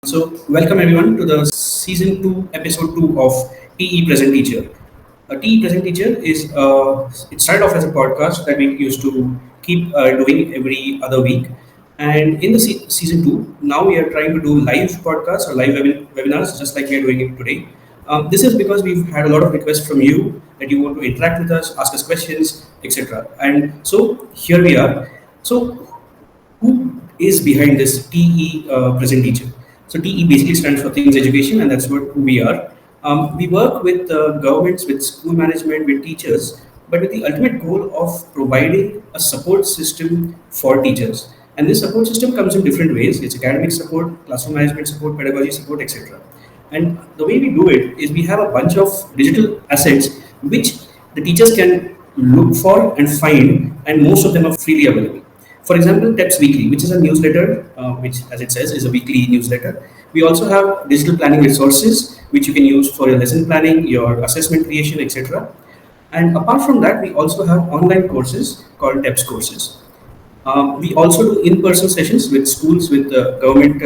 Welcome everyone to the season 2, episode 2 of TE Present Teacher. A TE Present Teacher is it started off as a podcast that we used to keep doing every other week. And in the season 2, now we are trying to do live podcasts or live webinars just like we are doing it today. This is because we've had a lot of requests from you that you want to interact with us, ask us questions, etc. And so here we are. So who is behind this TE present teacher? So TE basically stands for Things Education, and that's what who we are. We work with governments, with school management, with teachers, but with the ultimate goal of providing a support system for teachers. And this support system comes in different ways. It's academic support, classroom management support, pedagogy support, etc. And the way we do it is we have a bunch of digital assets which the teachers can look for and find, and most of them are freely available. For example, TEPS Weekly, which is a newsletter, which, as it says, is a weekly newsletter. We also have digital planning resources, which you can use for your lesson planning, your assessment creation, etc. And apart from that, we also have online courses called TEPS courses. We also do in-person sessions with schools, with government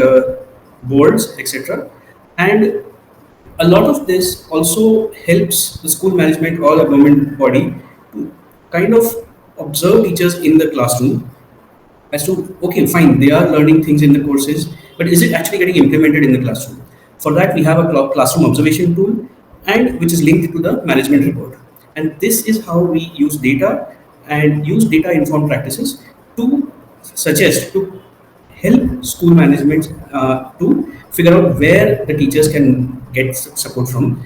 boards, etc. And a lot of this also helps the school management or the government body to kind of observe teachers in the classroom as to, okay, fine, they are learning things in the courses, but is it actually getting implemented in the classroom? For that, we have a classroom observation tool, and which is linked to the management report. And this is how we use data and use data informed practices to suggest, to help school management to figure out where the teachers can get support from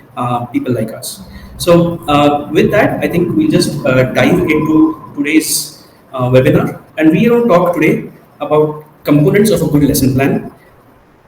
people like us. So, with that, I think we'll just dive into today's webinar, and we are going to talk today about components of a good lesson plan.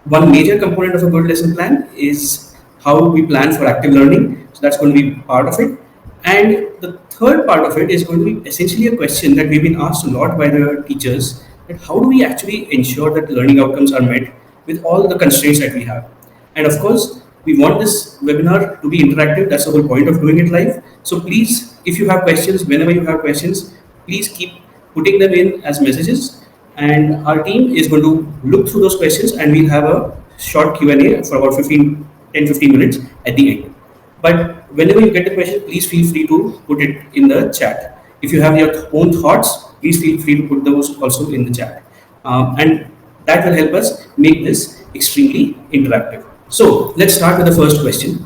One major component of a good lesson plan is how we plan for active learning. So that's going to be part of it. And the third part of it is going to be essentially a question that we've been asked a lot by the teachers, that how do we actually ensure that learning outcomes are met with all the constraints that we have. And of course, we want this webinar to be interactive. That's the whole point of doing it live. So please, if you have questions, whenever you have questions, please keep putting them in as messages, and our team is going to look through those questions, and we'll have a short Q&A for about 10-15 minutes at the end. But whenever you get the question, please feel free to put it in the chat. If you have your own thoughts, please feel free to put those also in the chat. And that will help us make this extremely interactive. So let's start with the first question.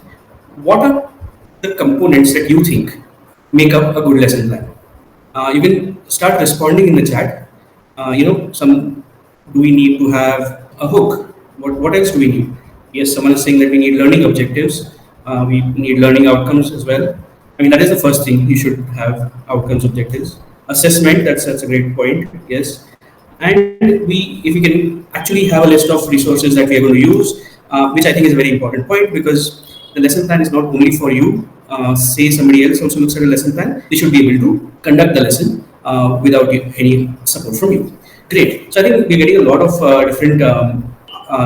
What are the components that you think make up a good lesson plan? You can start responding in the chat. Some, do we need to have a hook? What else do we need? Yes, someone is saying that we need learning objectives. We need learning outcomes as well. I mean, that is the first thing. You should have outcomes objectives. Assessment, that's a great point. Yes. And if we can actually have a list of resources that we are going to use, which I think is a very important point, because the lesson plan is not only for you. Say somebody else also looks at a lesson plan, they should be able to conduct the lesson without any support from you. Great. So I think we're getting a lot of different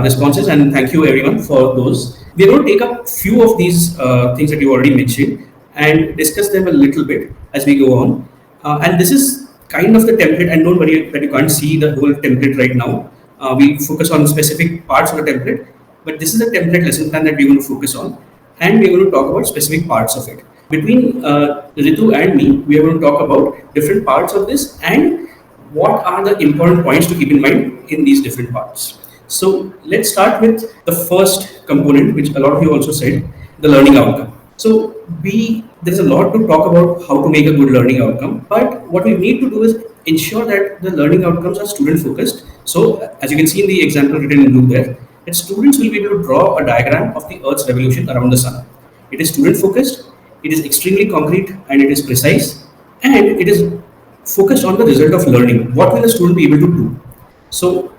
responses, and thank you everyone for those. We're going to take up few of these things that you already mentioned and discuss them a little bit as we go on. And this is kind of the template, and don't worry that you can't see the whole template right now. We focus on specific parts of the template, but this is a template lesson plan that we're going to focus on, and we're going to talk about specific parts of it. Between Ritu and me, we are going to talk about different parts of this and what are the important points to keep in mind in these different parts. So let's start with the first component, which a lot of you also said, the learning outcome. So there's a lot to talk about how to make a good learning outcome, but what we need to do is ensure that the learning outcomes are student focused. So as you can see in the example written in blue there, that students will be able to draw a diagram of the Earth's revolution around the sun. It is student focused, it is extremely concrete, and it is precise, and it is focused on the result of learning. What will the student be able to do? So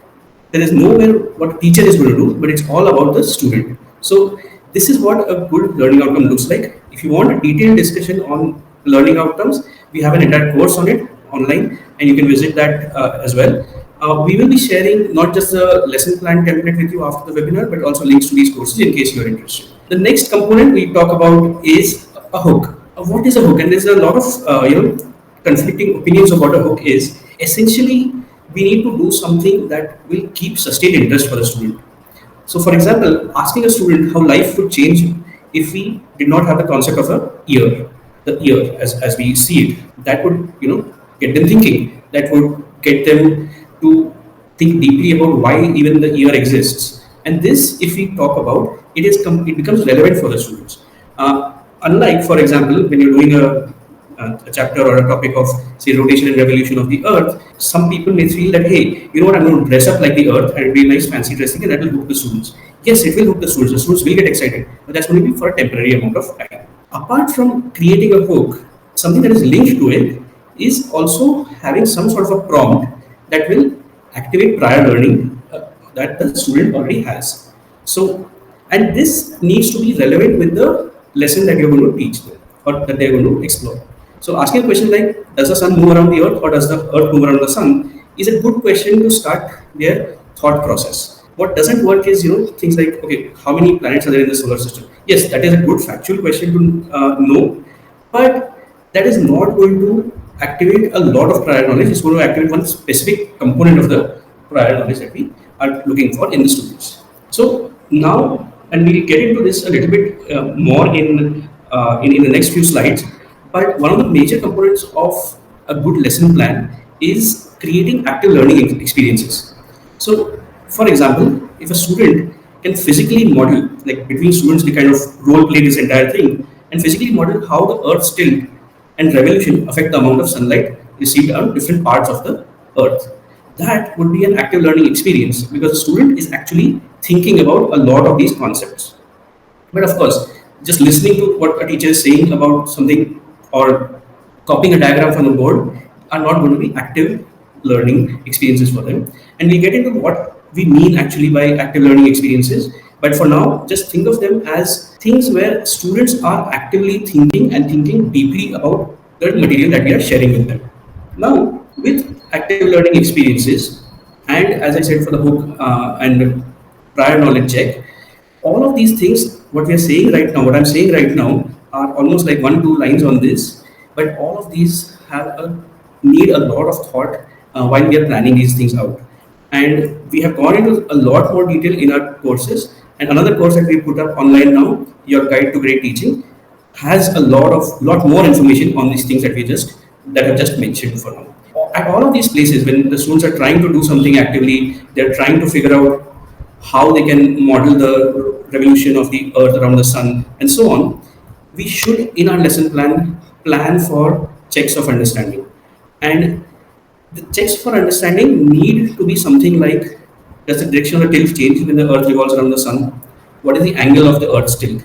there is nowhere what teacher is going to do, but it's all about the student. So this is what a good learning outcome looks like. If you want a detailed discussion on learning outcomes, we have an entire course on it online, and you can visit that as well. We will be sharing not just the lesson plan template with you after the webinar, but also links to these courses in case you are interested. The next component we talk about is a hook. What is a hook? And there's a lot of conflicting opinions of what a hook is. Essentially, we need to do something that will keep sustained interest for the student. So, for example, asking a student how life would change if we did not have the concept of a year, the year as we see it, that would get them thinking. That would get them to think deeply about why even the year exists. And this, if we talk about it, it becomes relevant for the students. Unlike, for example, when you're doing a chapter or a topic of, say, rotation and revolution of the earth, some people may feel that, hey, you know what, I'm going to dress up like the earth and it'll be nice fancy dressing and that will hook the students. Yes, it will hook the students. The students will get excited, but that's going to be for a temporary amount of time. Apart from creating a hook, something that is linked to it is also having some sort of a prompt that will activate prior learning that the student already has. So, and this needs to be relevant with the lesson that you're going to teach them or that they're going to explore. So, asking a question like, does the sun move around the earth or does the earth move around the sun, is a good question to start their thought process. What doesn't work is, things like, okay, how many planets are there in the solar system? Yes, that is a good factual question to know, but that is not going to activate a lot of prior knowledge. It's going to activate one specific component of the prior knowledge that we are looking for in the students. So now, and we'll get into this a little bit more in the next few slides. But one of the major components of a good lesson plan is creating active learning experiences. So, for example, if a student can physically model, like between students, we kind of role play this entire thing and physically model how the Earth's tilt and revolution affect the amount of sunlight received on different parts of the Earth. That would be an active learning experience because the student is actually thinking about a lot of these concepts. But of course, just listening to what a teacher is saying about something or copying a diagram from the board are not going to be active learning experiences for them. And we get into what we mean actually by active learning experiences. But for now, just think of them as things where students are actively thinking and thinking deeply about the material that we are sharing with them. Now, with active learning experiences, and as I said for the hook and prior knowledge check, all of these things, what we are saying right now, what I'm saying right now, are almost like one, two lines on this, but all of these need a lot of thought while we are planning these things out. And we have gone into a lot more detail in our courses. And another course that we put up online now, Your Guide to Great Teaching, has a lot more information on these things that I've just mentioned for now. At all of these places, when the students are trying to do something actively, they're trying to figure out how they can model the revolution of the earth around the sun and so on, we should in our lesson plan for checks of understanding. And the checks for understanding need to be something like, does the direction of the tilt change when the earth revolves around the sun? What is the angle of the earth's tilt?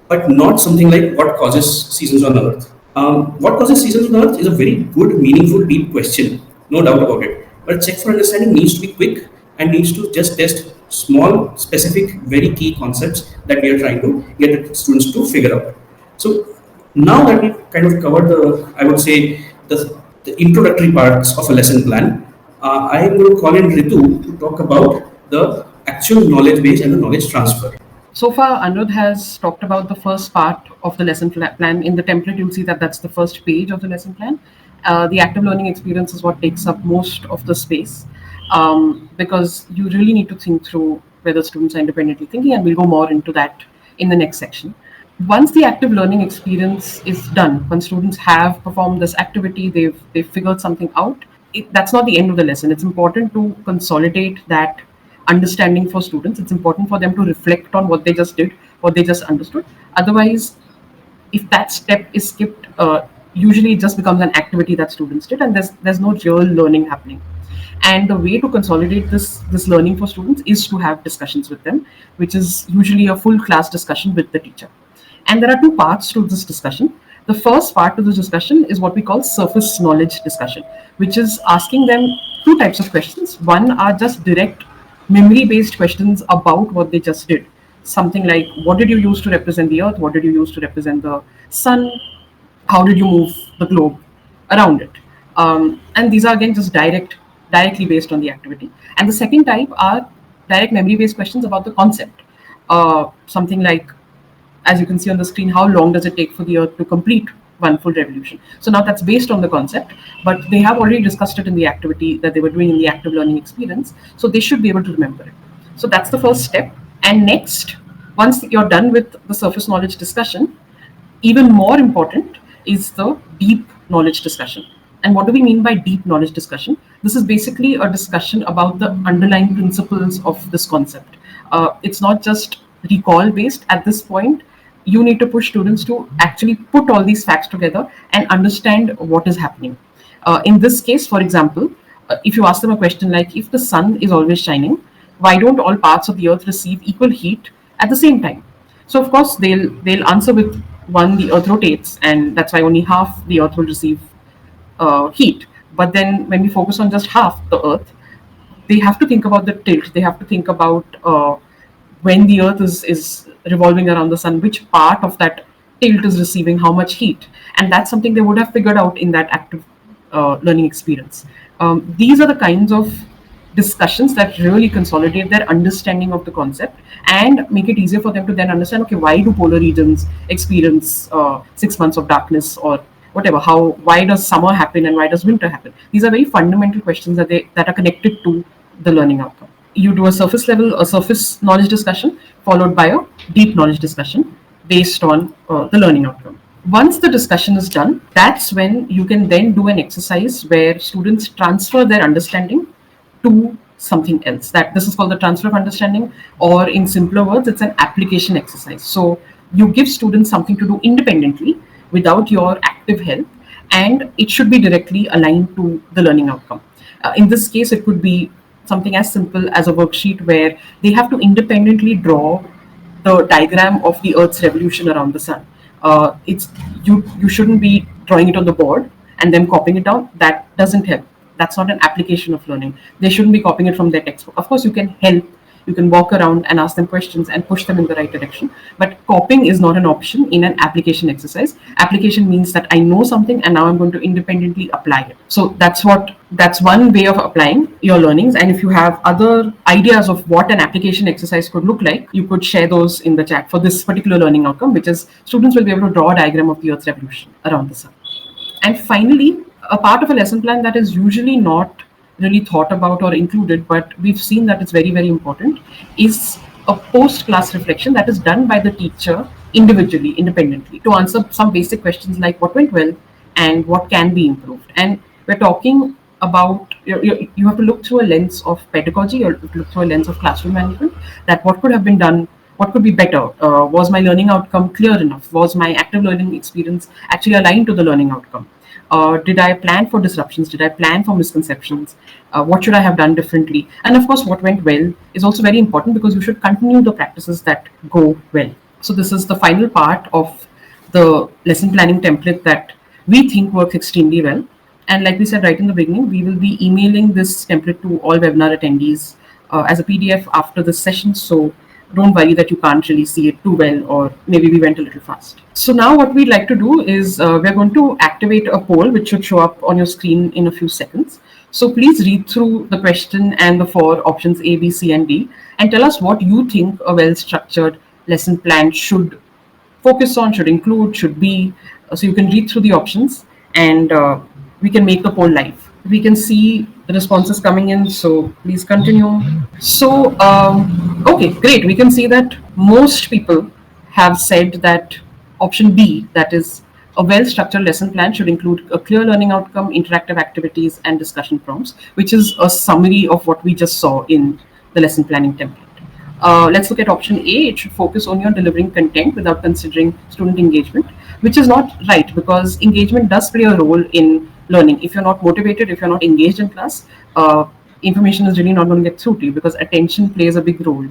But not something like what causes seasons on earth. What causes seasons on earth is a very good, meaningful, deep question, no doubt about it. But check for understanding needs to be quick and needs to just test small, specific, very key concepts that we are trying to get the students to figure out. So now that we've kind of covered I would say, the introductory parts of a lesson plan, I am going to call in Ritu to talk about the actual knowledge base and the knowledge transfer. So far, Anuradh has talked about the first part of the lesson plan. In the template, you'll see that that's the first page of the lesson plan. The active learning experience is what takes up most of the space because you really need to think through whether students are independently thinking, and we'll go more into that in the next section. Once the active learning experience is done, when students have performed this activity, they've figured something out, that's not the end of the lesson. It's important to consolidate that understanding for students. It's important for them to reflect on what they just did, what they just understood. Otherwise, if that step is skipped, usually it just becomes an activity that students did, and there's no real learning happening. And the way to consolidate this learning for students is to have discussions with them, which is usually a full class discussion with the teacher. And there are two parts to this discussion. The first part of the discussion is what we call surface knowledge discussion, which is asking them two types of questions. One are just direct memory based questions about what they just did. Something like, what did you use to represent the earth? What did you use to represent the sun? How did you move the globe around it? And these are again just directly based on the activity. And the second type are direct memory based questions about the concept. Something like, as you can see on the screen, how long does it take for the earth to complete one full revolution? So now that's based on the concept, but they have already discussed it in the activity that they were doing in the active learning experience, so they should be able to remember it. So that's the first step. And next, once you're done with the surface knowledge discussion, even more important is the deep knowledge discussion. And what do we mean by deep knowledge discussion? This is basically a discussion about the underlying principles of this concept. It's not just recall based at this point. You need to push students to actually put all these facts together and understand what is happening. In this case, for example, if you ask them a question like, if the sun is always shining, why don't all parts of the earth receive equal heat at the same time? So of course they'll answer with, one, the earth rotates, and that's why only half the earth will receive heat. But then when we focus on just half the earth, they have to think about the tilt. They have to think about when the earth is revolving around the sun, which part of that tilt is receiving how much heat. And that's something they would have figured out in that active learning experience. These are the kinds of discussions that really consolidate their understanding of the concept and make it easier for them to then understand, okay, why do polar regions experience 6 months of darkness, or whatever, how, why does summer happen and why does winter happen? These are very fundamental questions that are connected to the learning outcome. You do a surface knowledge discussion followed by a deep knowledge discussion based on the learning outcome. Once the discussion is done, that's when you can then do an exercise where students transfer their understanding to something else. That this is called the transfer of understanding, or in simpler words, it's an application exercise. So you give students something to do independently without your active help, and it should be directly aligned to the learning outcome. In this case, it could be something as simple as a worksheet where they have to independently draw the diagram of the Earth's revolution around the sun. It's you shouldn't be drawing it on the board and then copying it down. That doesn't help. That's not an application of learning. They shouldn't be copying it from their textbook. Of course, you can help. You can walk around and ask them questions and push them in the right direction. But copying is not an option in an application exercise. Application means that I know something and now I'm going to independently apply it. So that's one way of applying your learnings. And if you have other ideas of what an application exercise could look like, you could share those in the chat for this particular learning outcome, which is students will be able to draw a diagram of the Earth's revolution around the sun. And finally, a part of a lesson plan that is usually not really thought about or included, but we've seen that it's very, very important, is a post class reflection that is done by the teacher individually, independently, to answer some basic questions like what went well and what can be improved. And we're talking about, you have to look through a lens of pedagogy, or look through a lens of classroom management, that what could have been done, what could be better. Was my learning outcome clear enough? Was my active learning experience actually aligned to the learning outcome? Did I plan for disruptions? Did I plan for misconceptions? What should I have done differently? And of course, what went well is also very important, because you should continue the practices that go well. So this is the final part of the lesson planning template that we think works extremely well. And like we said right in the beginning, we will be emailing this template to all webinar attendees as a PDF after this session. So don't worry that you can't really see it too well, or maybe we went a little fast. So now what we'd like to do is we're going to activate a poll which should show up on your screen in a few seconds. So please read through the question and the four options A, B, C, and D, and tell us what you think a well-structured lesson plan should focus on, should include, should be. So you can read through the options, and we can make the poll live. We can see the responses coming in, so please continue. So, okay, great. We can see that most people have said that option B, that is, a well structured lesson plan should include a clear learning outcome, interactive activities, and discussion prompts, which is a summary of what we just saw in the lesson planning template. Let's look at option A. It should focus only on delivering content without considering student engagement, which is not right, because engagement does play a role in learning. If you're not motivated, if you're not engaged in class, information is really not going to get through to you, because attention plays a big role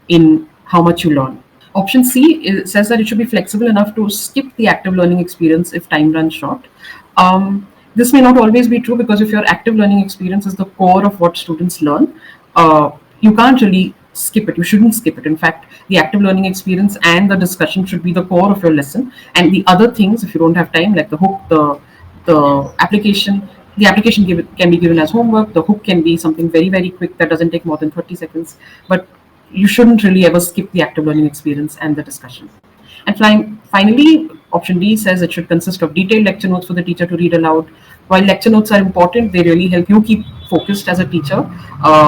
in how much you learn. Option C says that it should be flexible enough to skip the active learning experience if time runs short. This may not always be true, because if your active learning experience is the core of what students learn, you can't really skip it. You shouldn't skip it. In fact, the active learning experience and the discussion should be the core of your lesson. And the other things, if you don't have time, like the hook, the application, can be given as homework. The hook can be something very, very quick that doesn't take more than 30 seconds. But you shouldn't really ever skip the active learning experience and the discussion. And finally, Option D says it should consist of detailed lecture notes for the teacher to read aloud. While lecture notes are important, they really help you keep focused as a teacher.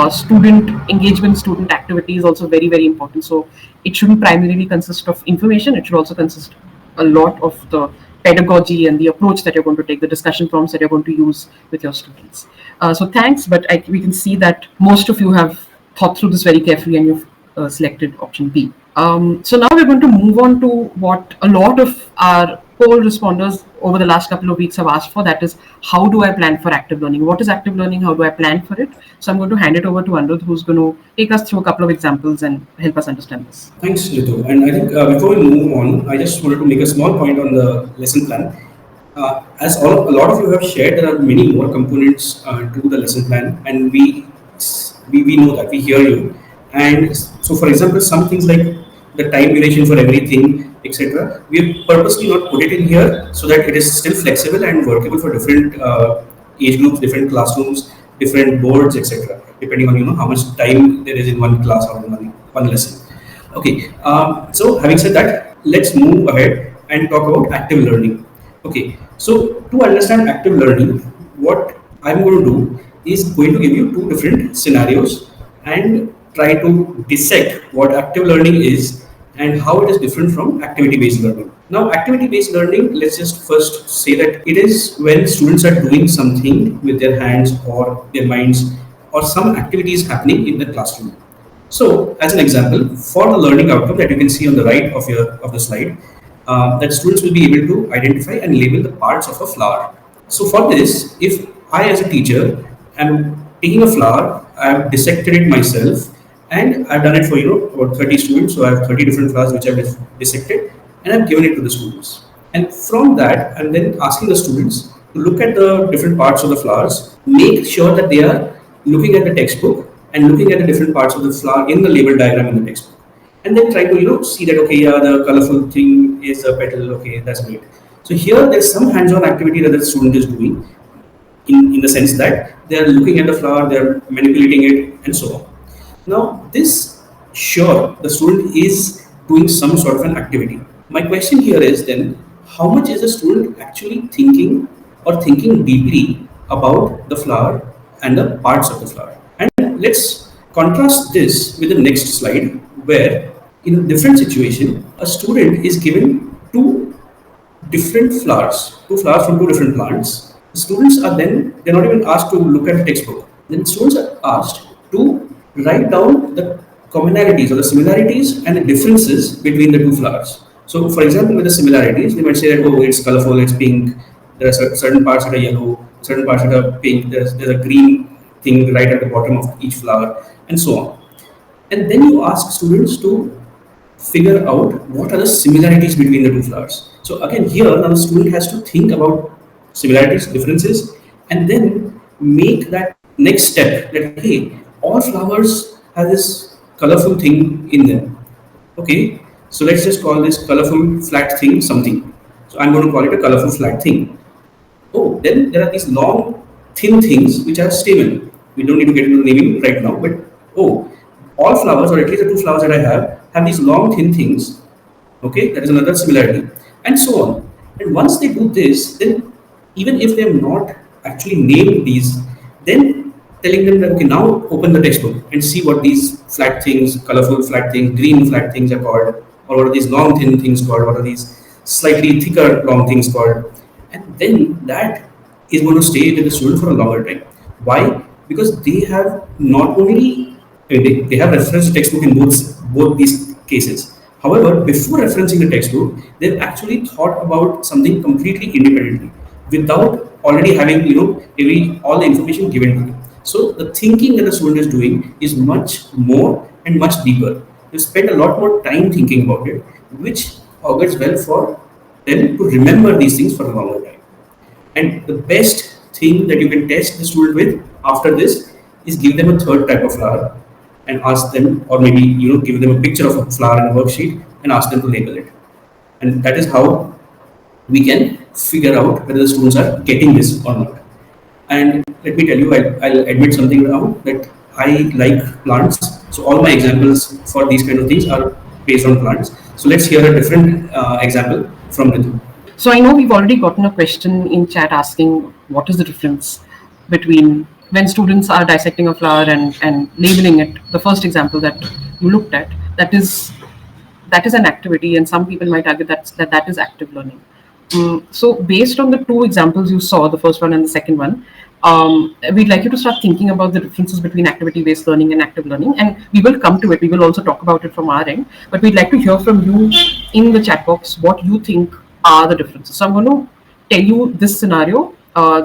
Student engagement, student activity is also very, very important. So it shouldn't primarily consist of information, it should also consist a lot of the pedagogy and the approach that you're going to take, the discussion prompts that you're going to use with your students. So thanks, but we can see that most of you have thought through this very carefully and you've selected option B. So now we're going to move on to what a lot of our poll responders over the last couple of weeks have asked for. That is, how do I plan for active learning? What is active learning? How do I plan for it? So I'm going to hand it over to Anirudh, who's going to take us through a couple of examples and help us understand this. Thanks, Ritu. And I think before we move on, I just wanted to make a small point on the lesson plan. As a lot of you have shared, there are many more components to the lesson plan, and we know that, we hear you. And so, for example, some things like the time duration for everything, etc., we have purposely not put it in here so that it is still flexible and workable for different age groups, different classrooms, different boards, etc., depending on how much time there is in one class or in one lesson. Okay, so having said that, let's move ahead and talk about active learning. Okay, so to understand active learning, what I'm going to do is going to give you two different scenarios and try to dissect what active learning is and how it is different from activity based learning. Now, activity based learning, let's just first say that it is when students are doing something with their hands or their minds, or some activities happening in the classroom. So, as an example, for the learning outcome that you can see on the right of the slide, that students will be able to identify and label the parts of a flower. So, for this, if I, as a teacher, am taking a flower, I have dissected it myself, and I've done it for about 30 students. So, I have 30 different flowers which I've dissected, and I've given it to the students. And from that, I'm then asking the students to look at the different parts of the flowers, make sure that they are looking at the textbook and looking at the different parts of the flower in the label diagram in the textbook, and then try to see that, okay, yeah, the colorful thing is a petal, okay, that's great. So here there's some hands-on activity that the student is doing, in the sense that they are looking at the flower, they are manipulating it, and so on. Now, this, sure, the student is doing some sort of an activity. My question here is then, how much is the student actually thinking or thinking deeply about the flower and the parts of the flower? And let's contrast this with the next slide, where in a different situation, a student is given two flowers from two different plants. The students are then, they're not even asked to look at the textbook. Then students are asked to write down the commonalities or the similarities and the differences between the two flowers. So, for example, with the similarities, they might say that, oh, it's colorful, it's pink, there are certain parts that are yellow, certain parts that are pink, there's a green thing right at the bottom of each flower, and so on. And then you ask students to figure out what are the similarities between the two flowers. So again, here now the student has to think about similarities, differences, and then make that next step that, hey, all flowers have this colorful thing in them. Okay, so let's just call this colorful flat thing something. So I'm going to call it a colorful flat thing. Oh, then there are these long, thin things which are stamen. We don't need to get into the naming right now, but oh, all flowers, or at least the two flowers that I have these long, thin things. Okay, that is another similarity, and so on. And once they do this, then even if they have not actually named these, then telling them that, okay, now open the textbook and see what these flat things, colorful flat things, green flat things are called, or what are these long, thin things called, what are these slightly thicker, long things called, and then that is going to stay with the student for a longer time. Why? Because they have not only they have referenced the textbook in both these cases. However, before referencing the textbook, they've actually thought about something completely independently, without already having all the information given to them. So the thinking that the student is doing is much more and much deeper. They spend a lot more time thinking about it, which augurs well for them to remember these things for a longer time. And the best thing that you can test the student with after this is give them a third type of flower and ask them, or maybe give them a picture of a flower in a worksheet and ask them to label it. And that is how we can figure out whether the students are getting this or not. And let me tell you, I'll admit something now, that I like plants. So all my examples for these kind of things are based on plants. So let's hear a different example from Ritu. So I know we've already gotten a question in chat asking what is the difference between when students are dissecting a flower and labeling it. The first example that you looked at, that is an activity, and some people might argue that is active learning. So, based on the two examples you saw, the first one and the second one, we'd like you to start thinking about the differences between activity-based learning and active learning, and we will come to it. We will also talk about it from our end, but we'd like to hear from you in the chat box what you think are the differences. So, I'm going to tell you this scenario.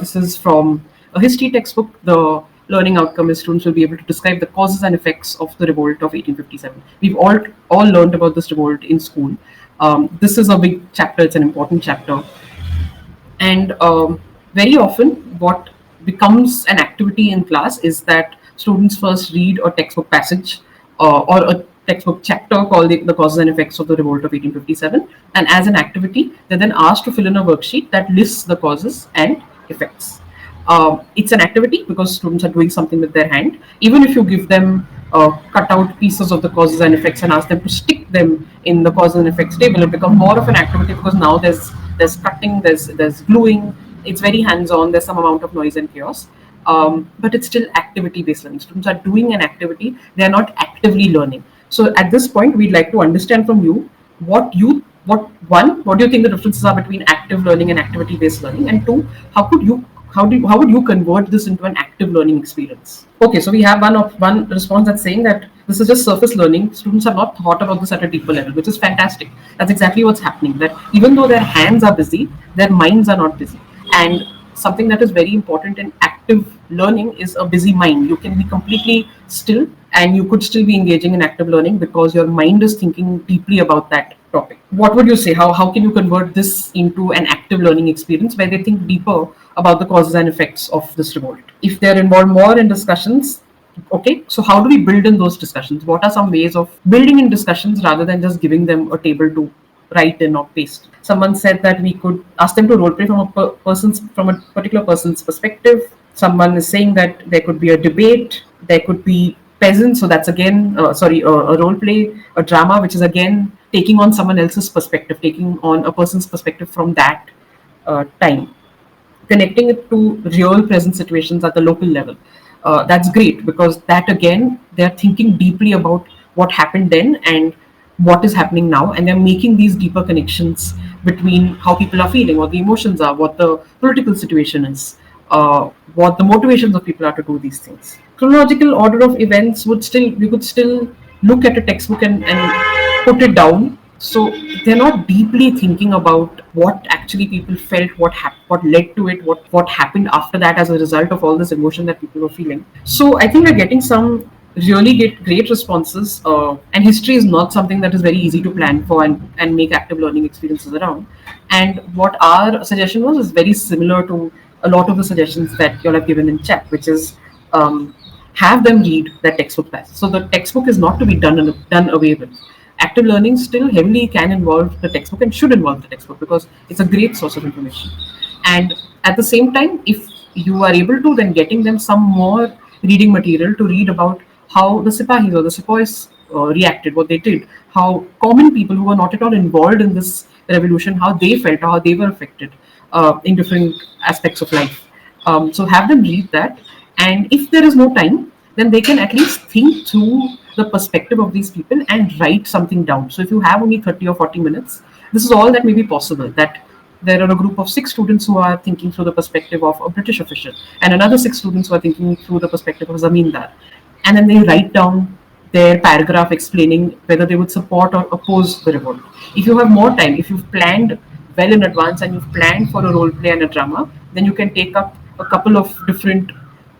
This is from a history textbook. The learning outcome is students will be able to describe the causes and effects of the revolt of 1857. We've all learned about this revolt in school. This is a big chapter. It's an important chapter, and very often, what becomes an activity in class is that students first read a textbook passage or a textbook chapter called the Causes and Effects of the Revolt of 1857. And as an activity, they're then asked to fill in a worksheet that lists the causes and effects. It's an activity because students are doing something with their hand. Even if you give them cut out pieces of the causes and effects and ask them to stick them in the causes and effects table, it becomes more of an activity because now there's cutting, there's gluing. It's very hands-on. There's some amount of noise and chaos. But it's still activity-based learning. Students are doing an activity. They are not actively learning. So at this point, we'd like to understand from you what do you think the differences are between active learning and activity-based learning, and two, how would you convert this into an active learning experience? Okay, so we have one response that's saying that this is just surface learning. Students have not thought about this at a deeper level, which is fantastic. That's exactly what's happening. That even though their hands are busy, their minds are not busy. And something that is very important in active learning is a busy mind. You can be completely still and you could still be engaging in active learning because your mind is thinking deeply about that topic. What would you say? How can you convert this into an active learning experience where they think deeper about the causes and effects of this revolt? If they're involved more in discussions, okay, so how do we build in those discussions? What are some ways of building in discussions rather than just giving them a table to write in or paste? Someone said that we could ask them to role play from from a particular person's perspective. Someone is saying that there could be a debate, there could be peasants, so that's again a role play, a drama, which is again taking on someone else's perspective, taking on a person's perspective from that time, connecting it to real present situations at the local level. That's great because that again, they're thinking deeply about what happened then and what is happening now, and they're making these deeper connections between how people are feeling, what the emotions are, what the political situation is, what the motivations of people are to do these things. Chronological order of events would still, we could still look at a textbook and put it down. So they're not deeply thinking about what actually people felt, what led to it, what happened after that as a result of all this emotion that people were feeling. So I think we're getting some really great responses. And history is not something that is very easy to plan for and make active learning experiences around. And what our suggestion was is very similar to a lot of the suggestions that you all have given in chat, which is have them read that textbook passage. So the textbook is not to be done away with. Active learning still heavily can involve the textbook and should involve the textbook because it's a great source of information. And at the same time, if you are able to, then getting them some more reading material to read about how the Sipahis or the Sepoys reacted, what they did, how common people who were not at all involved in this revolution, how they felt, how they were affected in different aspects of life. So have them read that, and if there is no time, then they can at least think through the perspective of these people and write something down. So if you have only 30 or 40 minutes, this is all that may be possible. That there are a group of 6 students who are thinking through the perspective of a British official, and another 6 students who are thinking through the perspective of a Zamindar, and then they write down their paragraph explaining whether they would support or oppose the revolt. If you have more time, if you've planned well in advance and you've planned for a role play and a drama, then you can take up a couple of different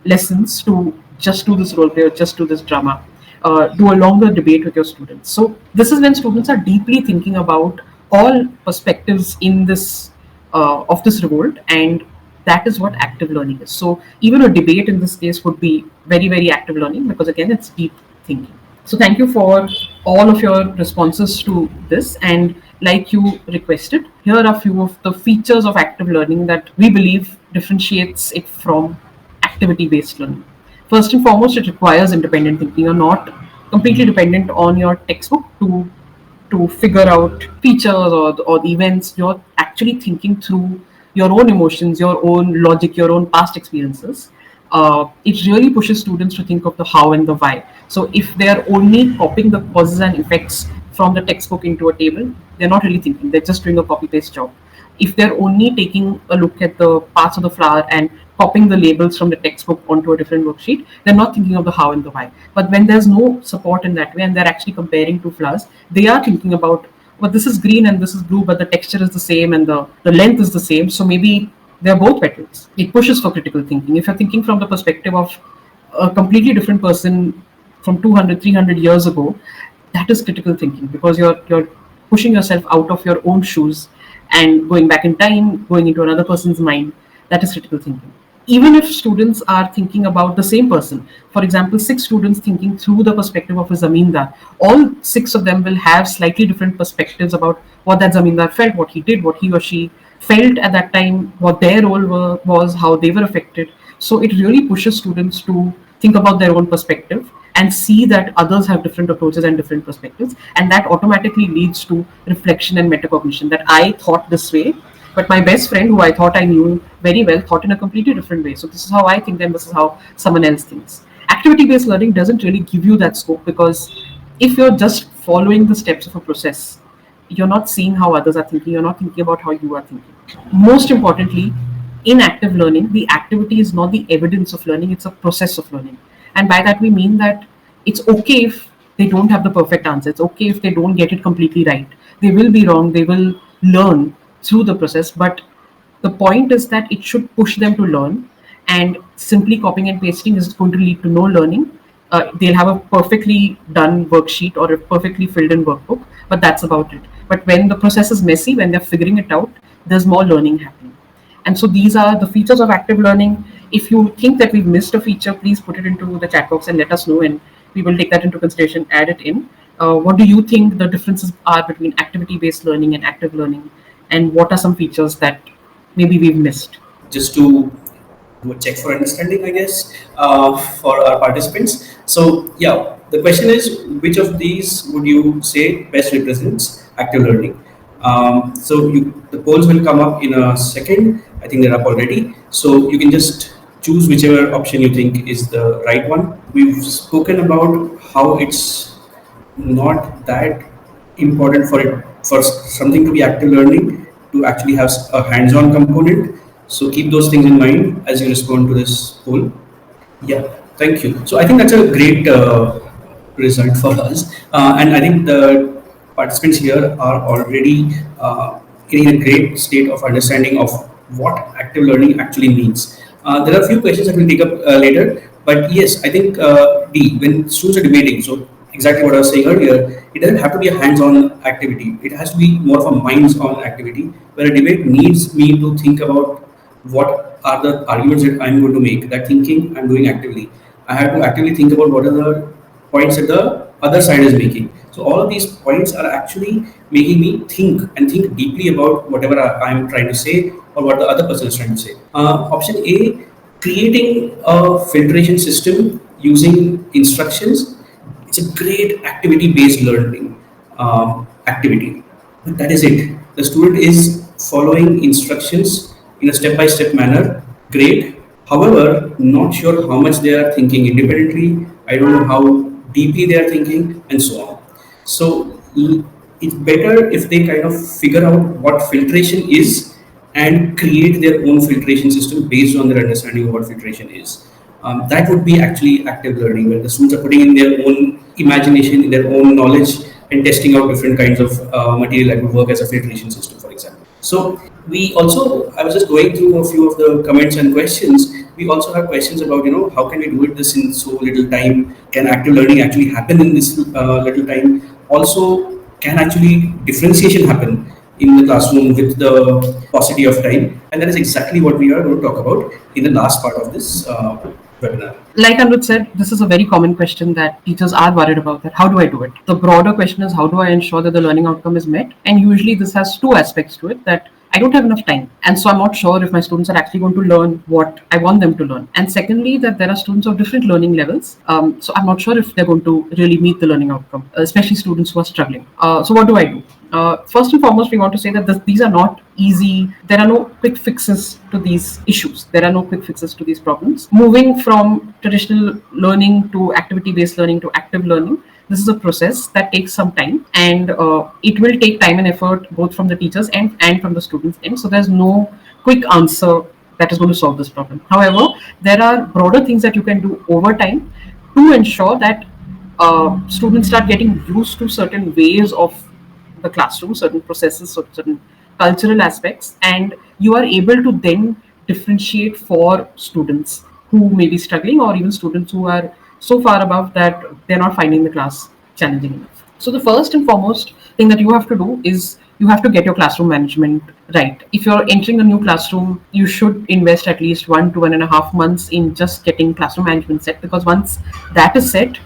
lessons to just do this role play or just do this drama. Do a longer debate with your students. So this is when students are deeply thinking about all perspectives in this of this revolt, and that is what active learning is. So even a debate in this case would be very active learning because again it's deep thinking. So thank you for all of your responses to this, and like you requested, here are a few of the features of active learning that we believe differentiates it from activity based learning. First and foremost, it requires independent thinking. You're not completely dependent on your textbook to to figure out features or the events. You're actually thinking through your own emotions, your own logic, your own past experiences. It really pushes students to think of the how and the why. So if they are only copying the causes and effects from the textbook into a table, they're not really thinking. They're just doing a copy paste job. If they're only taking a look at the parts of the flower and copying the labels from the textbook onto a different worksheet, they're not thinking of the how and the why. But when there's no support in that way and they're actually comparing two flowers, they are thinking about, well, this is green and this is blue, but the texture is the same and the length is the same. So maybe they're both petals. It pushes for critical thinking. If you're thinking from the perspective of a completely different person from 200, 300 years ago, that is critical thinking, because you're pushing yourself out of your own shoes and going back in time, going into another person's mind. That is critical thinking. Even if students are thinking about the same person, for example, six students thinking through the perspective of a zamindar, all six of them will have slightly different perspectives about what that zamindar felt, what he did, what he or she felt at that time, what their role was, how they were affected. So it really pushes students to think about their own perspective and see that others have different approaches and different perspectives, and that automatically leads to reflection and metacognition, that I thought this way, but my best friend, who I thought I knew very well, thought in a completely different way. So this is how I think, and this is how someone else thinks. Activity based learning doesn't really give you that scope, because if you're just following the steps of a process, you're not seeing how others are thinking, you're not thinking about how you are thinking. Most importantly, in active learning, the activity is not the evidence of learning, it's a process of learning. And by that, we mean that it's okay if they don't have the perfect answer, it's okay if they don't get it completely right. They will be wrong, they will learn through the process, but the point is that it should push them to learn, and simply copying and pasting is going to lead to no learning. They'll have a perfectly done worksheet or a perfectly filled in workbook, but that's about it. But when the process is messy, when they're figuring it out, there's more learning happening. And so these are the features of active learning. If you think that we've missed a feature, please put it into the chat box and let us know, and we will take that into consideration, add it in. What do you think the differences are between activity based learning and active learning? And what are some features that maybe we've missed? Just to do a check for understanding, I guess, for our participants. So, yeah, the question is, which of these would you say best represents active learning? The polls will come up in a second. I think they're up already. So you can just choose whichever option you think is the right one. We've spoken about how it's not that important for something to be active learning to actually have a hands-on component. So keep those things in mind as you respond to this poll. Yeah, thank you. So I think that's a great result for us, and I think the participants here are already in a great state of understanding of what active learning actually means. There are a few questions that we'll take up later, but yes, I think when students are debating, so exactly what I was saying earlier, it doesn't have to be a hands-on activity. It has to be more of a minds-on activity, where a debate needs me to think about what are the arguments that I'm going to make. That thinking I'm doing actively. I have to actively think about what are the points that the other side is making. So all of these points are actually making me think and think deeply about whatever I'm trying to say or what the other person is trying to say. Option A, creating a filtration system using instructions. It's a great activity-based learning activity. But that is it. The student is following instructions in a step-by-step manner. Great. However, not sure how much they are thinking independently. I don't know how deeply they are thinking, and so on. So it's better if they kind of figure out what filtration is and create their own filtration system based on their understanding of what filtration is. That would be actually active learning, where the students are putting in their own imagination, in their own knowledge, and testing out different kinds of material that would work as a filtration system, for example. So we also, I was just going through a few of the comments and questions. We also have questions about, how can we do it this in so little time? Can active learning actually happen in this little time? Also, can actually differentiation happen in the classroom with the paucity of time? And that is exactly what we are going to talk about in the last part of this webinar. Like Anuj said, this is a very common question that teachers are worried about, that how do I do it? The broader question is, how do I ensure that the learning outcome is met? And usually this has two aspects to it, that I don't have enough time. And so I'm not sure if my students are actually going to learn what I want them to learn. And secondly, that there are students of different learning levels. So I'm not sure if they're going to really meet the learning outcome, especially students who are struggling. So what do I do? First and foremost, we want to say that these are not easy. There are no quick fixes to these issues. There are no quick fixes to these problems. Moving from traditional learning to activity based learning to active learning, this is a process that takes some time, and it will take time and effort both from the teachers and from the students end. So there's no quick answer that is going to solve this problem. However, there are broader things that you can do over time to ensure that students start getting used to certain ways of the classroom, certain processes, certain cultural aspects, and you are able to then differentiate for students who may be struggling, or even students who are so far above that they're not finding the class challenging enough. So the first and foremost thing that you have to do is you have to get your classroom management right. If you're entering a new classroom, you should invest at least 1 to 1.5 months in just getting classroom management set, because once that is set,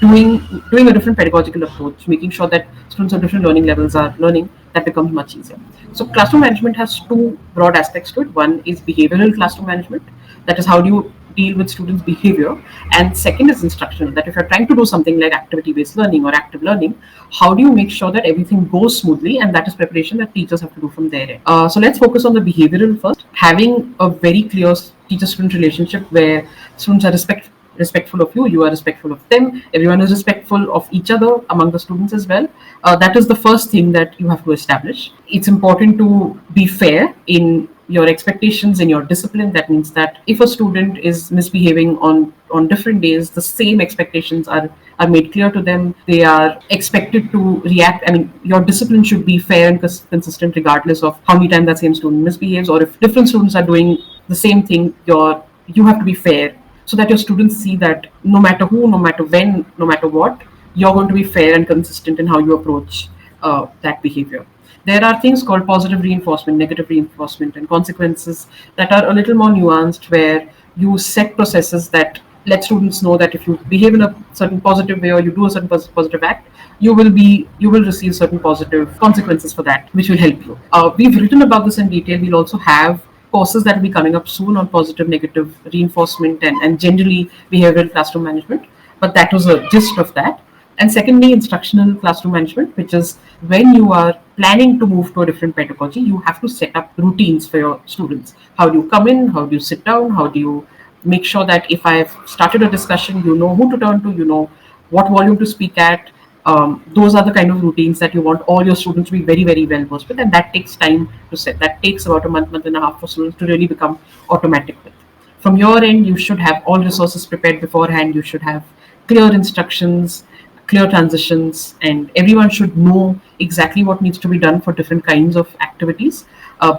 doing a different pedagogical approach, making sure that students of different learning levels are learning, that becomes much easier. So classroom management has two broad aspects to it. One is behavioral classroom management, that is how do you deal with students' behavior, and second is instructional, that if you're trying to do something like activity-based learning or active learning, how do you make sure that everything goes smoothly, and that is preparation that teachers have to do from their end. So let's focus on the behavioral first. Having a very clear teacher-student relationship where students are respectful of you, you are respectful of them, everyone is respectful of each other among the students as well. That is the first thing that you have to establish. It's important to be fair in your expectations and your discipline. That means that if a student is misbehaving on different days, the same expectations are made clear to them. They are expected to react. I mean, your discipline should be fair and consistent regardless of how many times that same student misbehaves, or if different students are doing the same thing, you have to be fair, so that your students see that no matter who, no matter when, no matter what, you're going to be fair and consistent in how you approach that behavior. There are things called positive reinforcement, negative reinforcement, and consequences that are a little more nuanced, where you set processes that let students know that if you behave in a certain positive way or you do a certain positive act, you will receive certain positive consequences for that, which will help you. We've written about this in detail. We'll also have courses that will be coming up soon on positive, negative reinforcement, and generally behavioral classroom management. But that was a gist of that. And secondly, instructional classroom management, which is when you are planning to move to a different pedagogy, you have to set up routines for your students. How do you come in? How do you sit down? How do you make sure that if I've started a discussion, you know who to turn to, you know what volume to speak at. Those are the kind of routines that you want all your students to be very, very well versed with, and that takes time to set. That takes about a month and a half for students to really become automatic with. From your end, you should have all resources prepared beforehand. You should have clear instructions, clear transitions, and everyone should know exactly what needs to be done for different kinds of activities,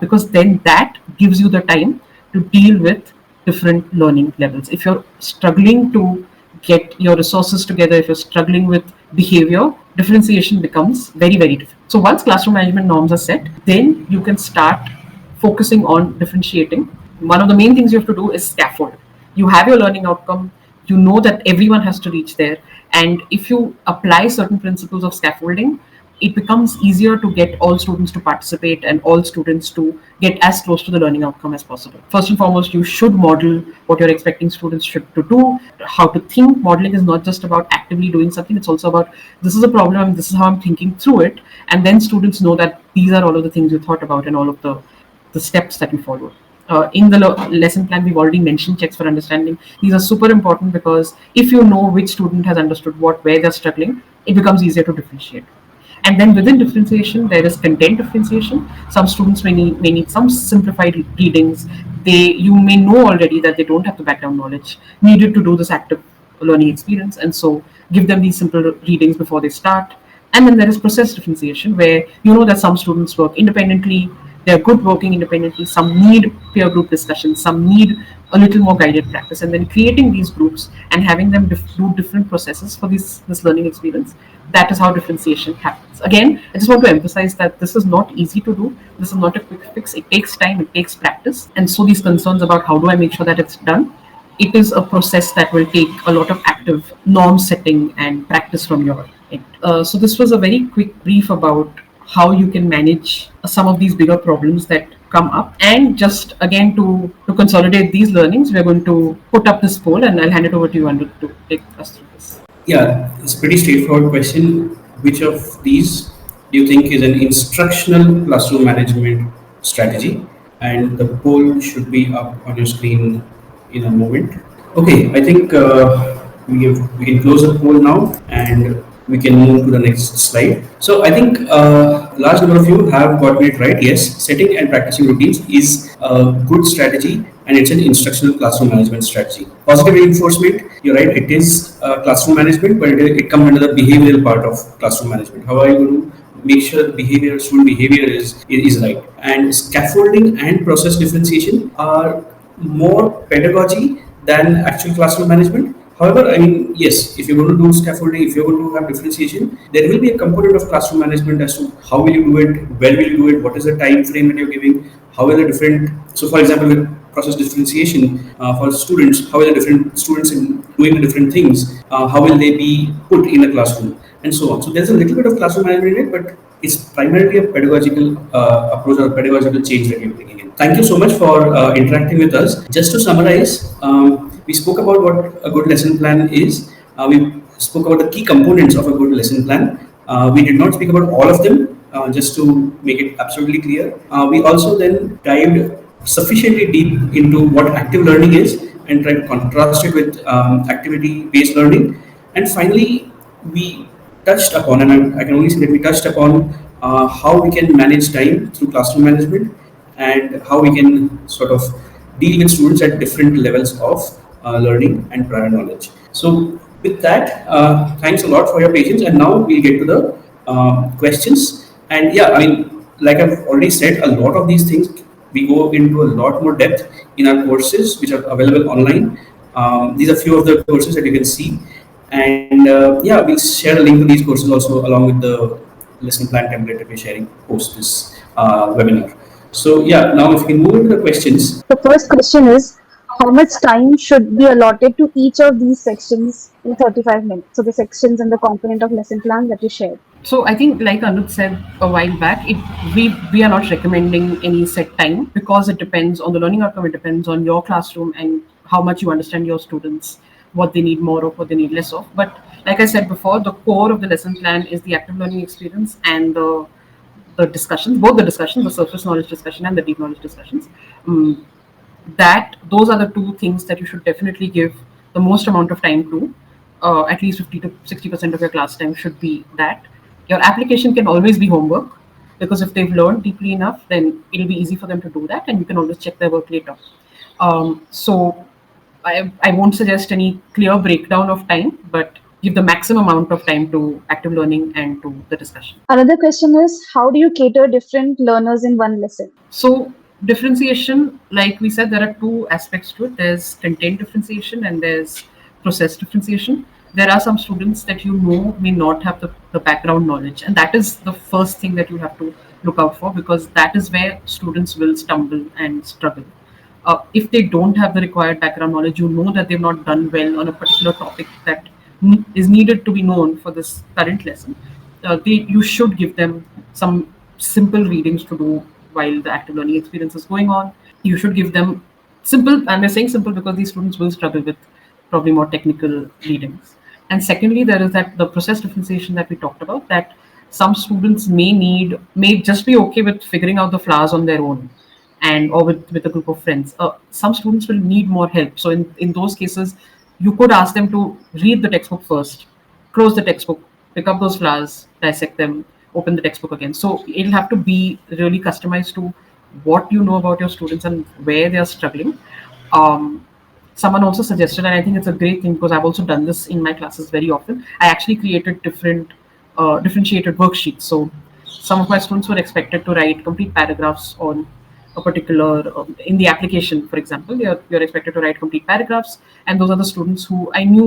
because then that gives you the time to deal with different learning levels. If you're struggling to get your resources together, if you're struggling with behavior, differentiation becomes very, very difficult. So once classroom management norms are set, then you can start focusing on differentiating. One of the main things you have to do is scaffold. You have your learning outcome, you know that everyone has to reach there, and if you apply certain principles of scaffolding, it becomes easier to get all students to participate and all students to get as close to the learning outcome as possible. First and foremost, you should model what you're expecting students should to do, how to think. Modeling is not just about actively doing something, it's also about this is a problem, this is how I'm thinking through it, and then students know that these are all of the things you thought about and all of the steps that you followed. In the lesson plan, we've already mentioned checks for understanding. These are super important, because if you know which student has understood what, where they're struggling, it becomes easier to differentiate. And then within differentiation, there is content differentiation. Some students may need some simplified readings. You may know already that they don't have the background knowledge needed to do this active learning experience, and so give them these simple readings before they start. And then there is process differentiation, where you know that some students work independently, they're good working independently, some need peer group discussions, some need a little more guided practice, and then creating these groups and having them do different processes for this learning experience. That is how differentiation happens. Again, I just want to emphasize that this is not easy to do. This is not a quick fix. It takes time, it takes practice. And so these concerns about how do I make sure that it's done, it is a process that will take a lot of active norm setting and practice from your end. So this was a very quick brief about how you can manage some of these bigger problems that come up. And just again to consolidate these learnings, we're going to put up this poll, and I'll hand it over to you, Andrew, to take us through this. Yeah, it's a pretty straightforward question. Which of these do you think is an instructional classroom management strategy? And the poll should be up on your screen in a moment. Okay, I think we can close the poll now and we can move to the next slide. So I think large number of you have gotten it right. Yes, setting and practicing routines is a good strategy and it's an instructional classroom management strategy. Positive reinforcement, you're right, it is classroom management, but it comes under the behavioral part of classroom management. How are you going to make sure behavior, student behavior is right? And scaffolding and process differentiation are more pedagogy than actual classroom management. However, I mean, yes, if you're going to do scaffolding, if you're going to have differentiation, there will be a component of classroom management as to how will you do it, where will you do it, what is the time frame that you're giving, how will the different. So, for example, with process differentiation for students, how will the different students in doing the different things, how will they be put in a classroom, and so on. So, there's a little bit of classroom management in it, but it's primarily a pedagogical approach or pedagogical change that you're bringing in. Thank you so much for interacting with us. Just to summarize, we spoke about what a good lesson plan is. We spoke about the key components of a good lesson plan. We did not speak about all of them, just to make it absolutely clear. We also then dived sufficiently deep into what active learning is and tried to contrast it with activity based learning. And finally, we touched upon, and I can only say that we touched upon how we can manage time through classroom management and how we can sort of deal with students at different levels of learning and prior knowledge. So, with that, thanks a lot for your patience, and now we'll get to the questions. And yeah, I mean, like I've already said, a lot of these things we go into a lot more depth in our courses, which are available online. These are few of the courses that you can see, and yeah, we'll share a link to these courses also along with the lesson plan template that we're sharing post this webinar. So yeah, now if we can move into the questions. The first question is, how much time should be allotted to each of these sections in 35 minutes? So the sections and the component of lesson plan that you shared. So I think, like Anuj said a while back, we are not recommending any set time because it depends on the learning outcome. It depends on your classroom and how much you understand your students, what they need more of, what they need less of. But like I said before, the core of the lesson plan is the active learning experience and the discussions, both the discussions, the surface knowledge discussion and the deep knowledge discussions. Um, that those are the two things that you should definitely give the most amount of time to. At least 50 to 60% of your class time should be that. Your application can always be homework, because if they've learned deeply enough, then it'll be easy for them to do that, and you can always check their work later. So I won't suggest any clear breakdown of time, but give the maximum amount of time to active learning and to the discussion. Another question is, how do you cater different learners in one lesson? So differentiation, like we said, there are two aspects to it. There's content differentiation and there's process differentiation. There are some students that you know may not have the background knowledge, and that is the first thing that you have to look out for, because that is where students will stumble and struggle. If they don't have the required background knowledge, you know that they've not done well on a particular topic that is needed to be known for this current lesson. You should give them some simple readings to do while the active learning experience is going on. You should give them simple, and we're saying simple because these students will struggle with probably more technical readings. And secondly, there is that the process differentiation that we talked about, that some students may just be okay with figuring out the flowers on their own, and or with a group of friends. Some students will need more help. So in those cases, you could ask them to read the textbook first, close the textbook, pick up those flowers, dissect them, open the textbook again. So it'll have to be really customized to what you know about your students and where they are struggling. Um, Someone also suggested, and I think it's a great thing because I've also done this in my classes very often. I actually created differentiated worksheets. So some of my students were expected to write complete paragraphs on a particular in the application, for example. You're expected to write complete paragraphs, and those are the students who I knew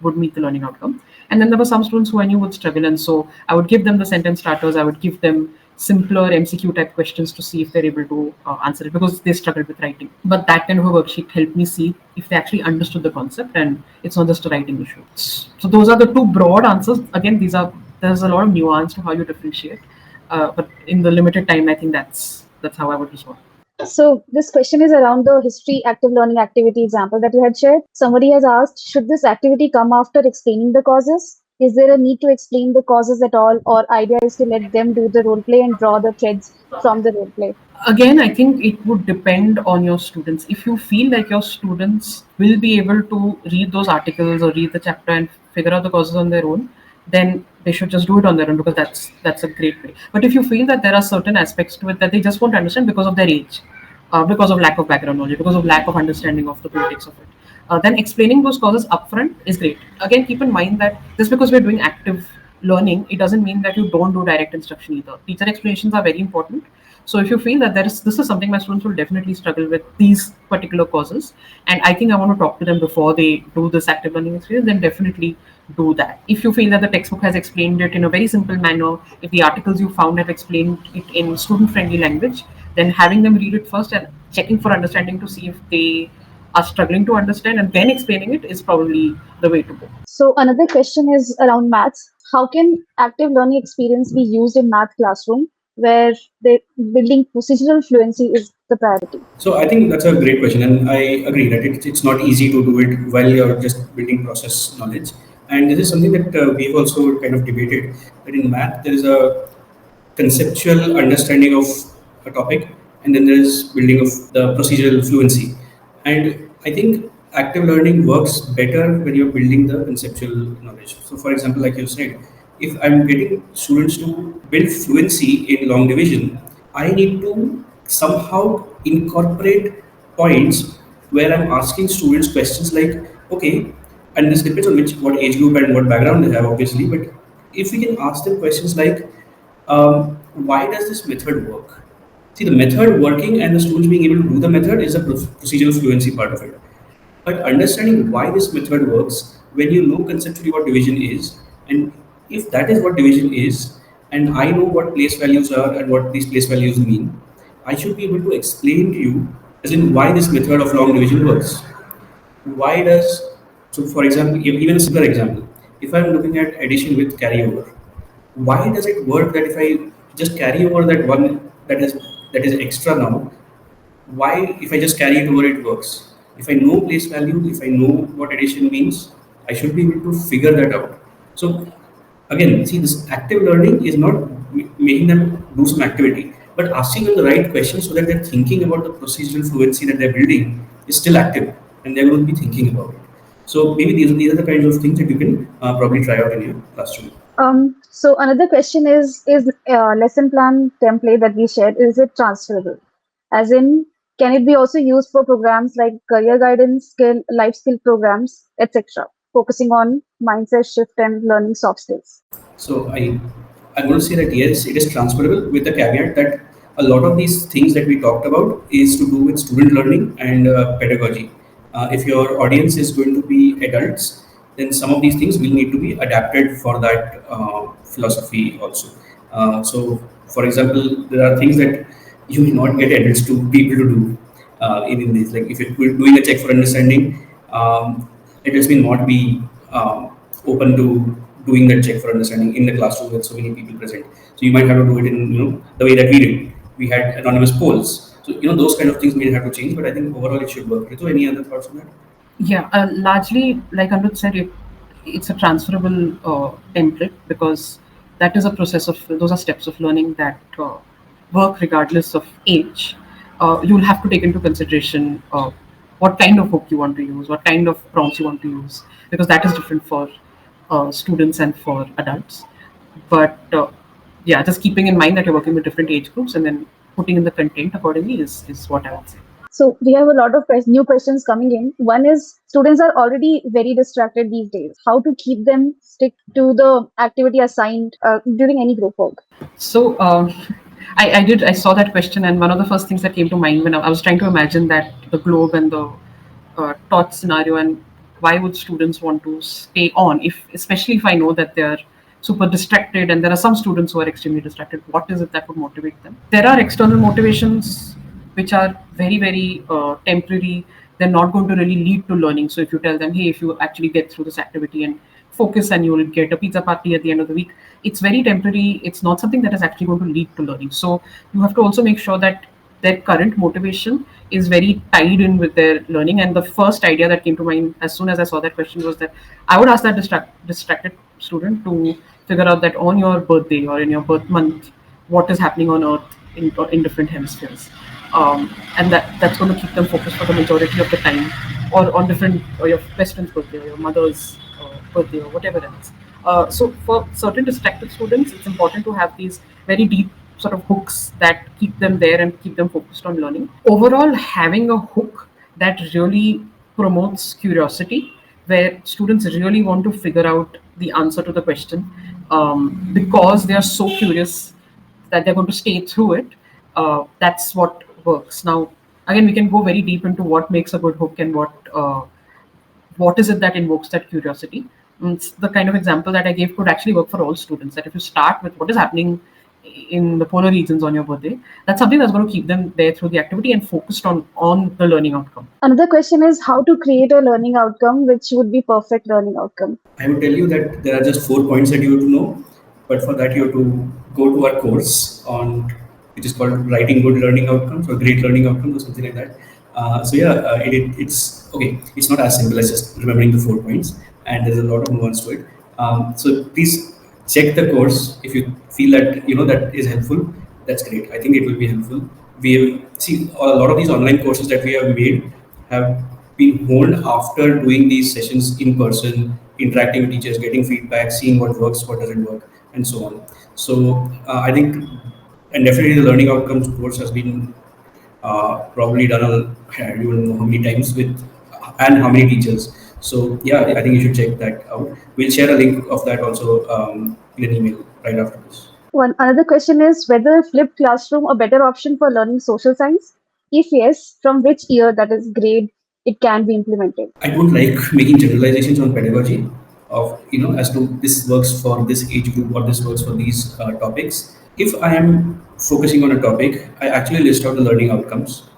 would meet the learning outcome. And then there were some students who I knew would struggle, and so I would give them the sentence starters. I would give them simpler MCQ type questions to see if they're able to answer it, because they struggled with writing. But that kind of a worksheet helped me see if they actually understood the concept and it's not just a writing issue. So those are the two broad answers. Again, there's a lot of nuance to how you differentiate. But in the limited time, I think that's how I would respond. So this question is around the history active learning activity example that you had shared. Somebody has asked, should this activity come after explaining the causes? Is there a need to explain the causes at all, or idea is to let them do the role play and draw the threads from the role play? Again, I think it would depend on your students. If you feel like your students will be able to read those articles or read the chapter and figure out the causes on their own, then they should just do it on their own, because that's a great way. But if you feel that there are certain aspects to it that they just won't understand because of their age, because of lack of background knowledge, because of lack of understanding of the politics of it, then explaining those causes upfront is great. Again, keep in mind that just because we're doing active learning, it doesn't mean that you don't do direct instruction either. Teacher explanations are very important. So if you feel that this is something my students will definitely struggle with, these particular causes, and I think I want to talk to them before they do this active learning experience, then definitely do that. If you feel that the textbook has explained it in a very simple manner, if the articles you found have explained it in student friendly language, then having them read it first and checking for understanding to see if they are struggling to understand and then explaining it is probably the way to go. So another question is around maths. How can active learning experience be used in math classroom where the building procedural fluency is the priority? So I think that's a great question, and I agree that it's not easy to do it while you're just building process knowledge. And this is something that we've also kind of debated, that in math there is a conceptual understanding of a topic, and then there is building of the procedural fluency. And I think active learning works better when you're building the conceptual knowledge. So, for example, like you said, if I'm getting students to build fluency in long division, I need to somehow incorporate points where I'm asking students questions like, okay, and this depends on which what age group and what background they have, obviously. But if we can ask them questions like, why does this method work? See, the method working and the students being able to do the method is the procedural fluency part of it. But understanding why this method works, when you know conceptually what division is, and if that is what division is, and I know what place values are and what these place values mean, I should be able to explain to you as in why this method of long division works. Why does, so for example, even a simpler example, if I'm looking at addition with carryover, why does it work that if I just carry over that one that is extra now, why if I just carry it over it works? If I know place value, if I know what addition means, I should be able to figure that out. So again, see, this active learning is not making them do some activity, but asking them the right questions so that they're thinking about the procedural fluency that they're building is still active, and they're going to be thinking about it. So maybe these are the kinds of things that you can probably try out in your classroom. So another question is lesson plan template that we shared, is it transferable? As in, can it be also used for programs like career guidance, life skill programs, etc., focusing on mindset shift and learning soft skills? So I'm going to say that yes, it is transferable with the caveat that a lot of these things that we talked about is to do with student learning and pedagogy. If your audience is going to be adults, then some of these things will need to be adapted for that philosophy also. So, for example, there are things that you may not get adults to be able to do in this. Like if you're doing a check for understanding, adults may not be open to doing that check for understanding in the classroom with so many people present. So you might have to do it in the way that we did. We had anonymous polls. So those kind of things may have to change, but I think overall it should work. So any other thoughts on that? Yeah, largely, like Anuj said, it's a transferable template, because that is a process of, those are steps of learning that work regardless of age. You'll have to take into consideration what kind of hook you want to use, what kind of prompts you want to use, because that is different for students and for adults. But yeah, just keeping in mind that you're working with different age groups and then putting in the content accordingly is what I would say. So we have a lot of new questions coming in. One is, students are already very distracted these days. How to keep them stick to the activity assigned during any group work? So I saw that question, and one of the first things that came to mind when I was trying to imagine that the globe and the torch scenario, and why would students want to stay on, if especially if I know that they're super distracted, and there are some students who are extremely distracted. What is it that would motivate them? There are external motivations which are very temporary. They're not going to really lead to learning. So if you tell them, hey, if you actually get through this activity and focus and you'll get a pizza party at the end of the week. It's very temporary. It's not something that is actually going to lead to learning. So you have to also make sure that their current motivation is very tied in with their learning. And the first idea that came to mind as soon as I saw that question was that I would ask that distracted student to figure out that on your birthday or in your birth month, what is happening on Earth in different hemispheres, and that's going to keep them focused for the majority of the time, or on different, or your best friend's birthday or your mother's birthday or whatever else. So for certain distracted students, it's important to have these very deep sort of hooks that keep them there and keep them focused on learning. Overall, having a hook that really promotes curiosity, where students really want to figure out the answer to the question, because they are so curious that they're going to stay through it. That's what works. Now, again, we can go very deep into what makes a good hook and what is it that invokes that curiosity. It's the kind of example that I gave could actually work for all students. That if you start with what is happening in the polar regions on your birthday, that's something that's going to keep them there through the activity and focused on the learning outcome. Another question is how to create a learning outcome which would be perfect learning outcome. I would tell you that there are just 4 points that you have to know, but for that you have to go to our course on which is called Writing Good Learning Outcomes or Great Learning Outcomes or something like that. It's okay. It's not as simple as just remembering the 4 points, and there's a lot of nuance to it. So please check the course if you feel that that is helpful. That's great. I think it will be helpful. We have see a lot of these online courses that we have made have been honed after doing these sessions in person, interacting with teachers, getting feedback, seeing what works, what doesn't work, and so on. So I think, and definitely the learning outcomes course has been probably done I don't even know how many times with and how many teachers. So yeah, I think you should check that out. We'll share a link of that also in an email right after this. One another question is whether flipped classroom a better option for learning social science? If yes, from which year, that is grade, it can be implemented? I don't like making generalizations on pedagogy of as to this works for this age group or this works for these topics. If I am focusing on a topic, I actually list out the learning outcomes.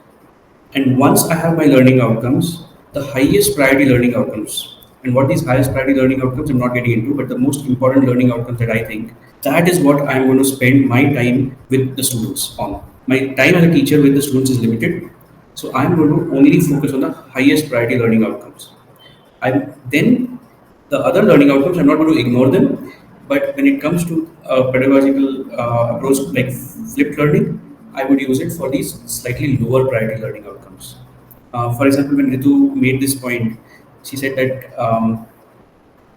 And once I have my learning outcomes, the highest priority learning outcomes, and what these highest priority learning outcomes I'm not getting into, but the most important learning outcomes that I think, that is what I'm going to spend my time with the students on. My time as a teacher with the students is limited, so I'm going to only focus on the highest priority learning outcomes. I then the other learning outcomes I'm not going to ignore them, but when it comes to pedagogical approach like flipped learning, I would use it for these slightly lower priority learning outcomes. For example, when Ritu made this point, she said that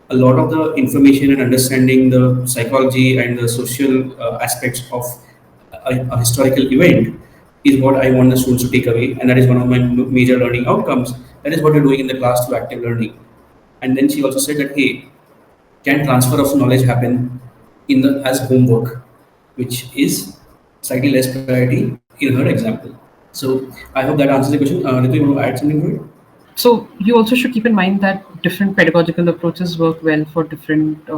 a lot of the information and understanding the psychology and the social aspects of a historical event is what I want the students to take away, and that is one of my major learning outcomes. That is what you're doing in the class through active learning. And then she also said that, hey, can transfer of knowledge happen in the as homework, which is slightly less priority in her example. So I hope that answers the question. Ritu, you want to add something to it? So you also should keep in mind that different pedagogical approaches work well for different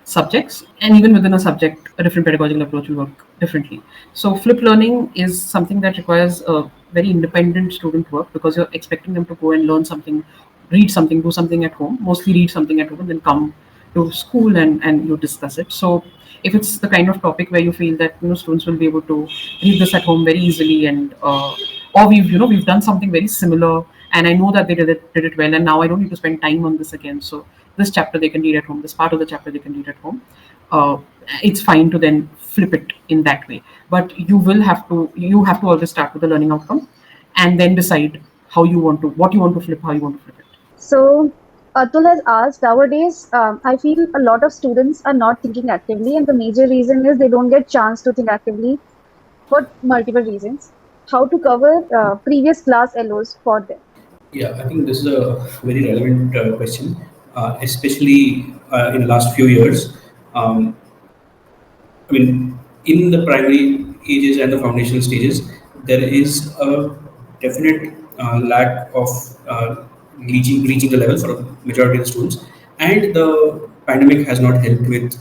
subjects, and even within a subject, a different pedagogical approach will work differently. So flipped learning is something that requires a very independent student work, because you're expecting them to go and learn something, read something, do something at home, mostly read something at home, and then come to school and you discuss it. So if it's the kind of topic where you feel that students will be able to read this at home very easily, and or we've done something very similar, and I know that they did it well, and now I don't need to spend time on this again. So this chapter they can read at home, this part of the chapter they can read at home. Uh, it's fine to then flip it in that way, but you have to always start with the learning outcome, and then decide what you want to flip, how you want to flip it. So, Atul has asked, nowadays, I feel a lot of students are not thinking actively, and the major reason is they don't get chance to think actively for multiple reasons. How to cover previous class LOs for them? Yeah, I think this is a very relevant question, especially in the last few years. Um, I mean, in the primary ages and the foundational stages, there is a definite lack of reaching the level for a majority of the students, and the pandemic has not helped with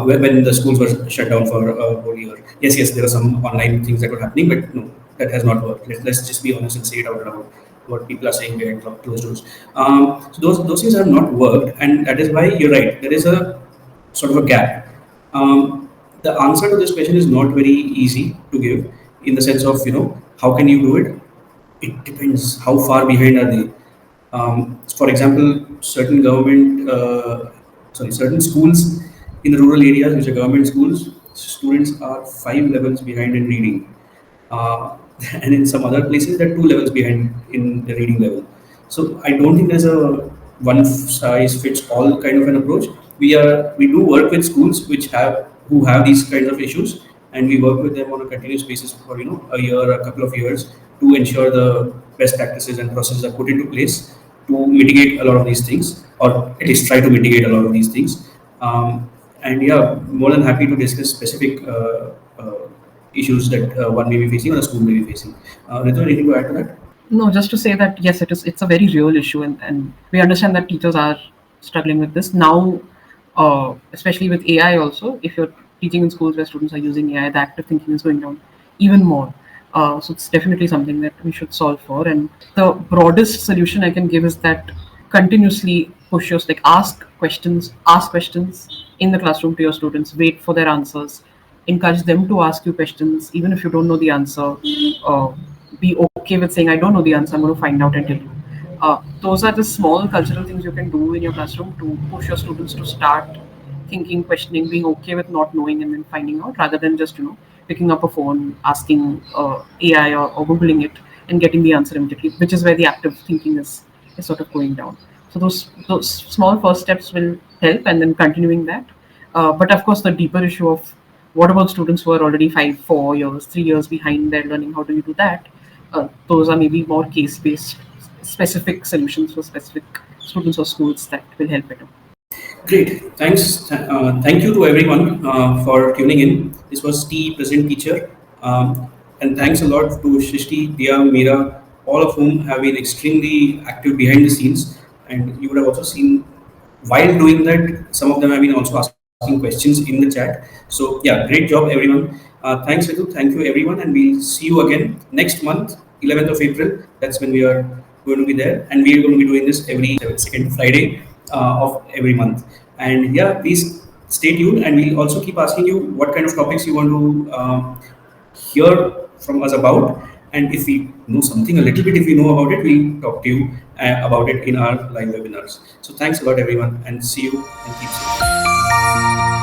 when the schools were shut down for a whole year. Yes, there are some online things that were happening, but no, that has not worked. Let's just be honest and say it out loud. what people are saying behind closed doors. So those things have not worked, and that is why you're right. There is a sort of a gap. The answer to this question is not very easy to give, in the sense of, how can you do it. It depends how far behind are they. For example, certain schools in the rural areas, which are government schools, students are 5 levels behind in reading, uh, and in some other places they're 2 levels behind in the reading level. So I don't think there's a one size fits all kind of an approach. We do work with schools who have these kinds of issues, and we work with them on a continuous basis for a year, a couple of years, to ensure the best practices and processes are put into place to mitigate a lot of these things, or at least try to mitigate a lot of these things. And yeah, more than happy to discuss specific issues that one may be facing or a school may be facing. Ritu, anything to add to that? No, just to say that yes, it is. It's a very real issue, and we understand that teachers are struggling with this now, especially with AI. Also, if you're teaching in schools where students are using AI, the active thinking is going down even more. So it's definitely something that we should solve for. And the broadest solution I can give is that continuously push your like ask questions in the classroom to your students. Wait for their answers. Encourage them to ask you questions, even if you don't know the answer. Uh, be okay with saying, I don't know the answer, I'm going to find out and tell you. Those are the small cultural things you can do in your classroom to push your students to start thinking, questioning, being okay with not knowing and then finding out, rather than just, picking up a phone, asking AI or Googling it and getting the answer immediately, which is where the active thinking is sort of going down. So those small first steps will help, and then continuing that. But of course, the deeper issue of what about students who are already 4 years, 3 years behind their learning? How do you do that? Those are maybe more case-based, specific solutions for specific students or schools that will help better. Great. Thanks. Thank you to everyone for tuning in. This was T Present Teacher. And thanks a lot to Shishti, Dia, Meera, all of whom have been extremely active behind the scenes. And you would have also seen, while doing that, some of them have been also asking questions in the chat. So, yeah, great job, everyone. Thanks, Ritu. Thank you, everyone. And we'll see you again next month, 11th of April. That's when we are going to be there. And we are going to be doing this every second Friday of every month. And yeah, please stay tuned. And we'll also keep asking you what kind of topics you want to hear from us about. And if we know something a little bit, if we know about it, we'll talk to you about it in our live webinars. So thanks a lot, everyone, and see you and keep safe.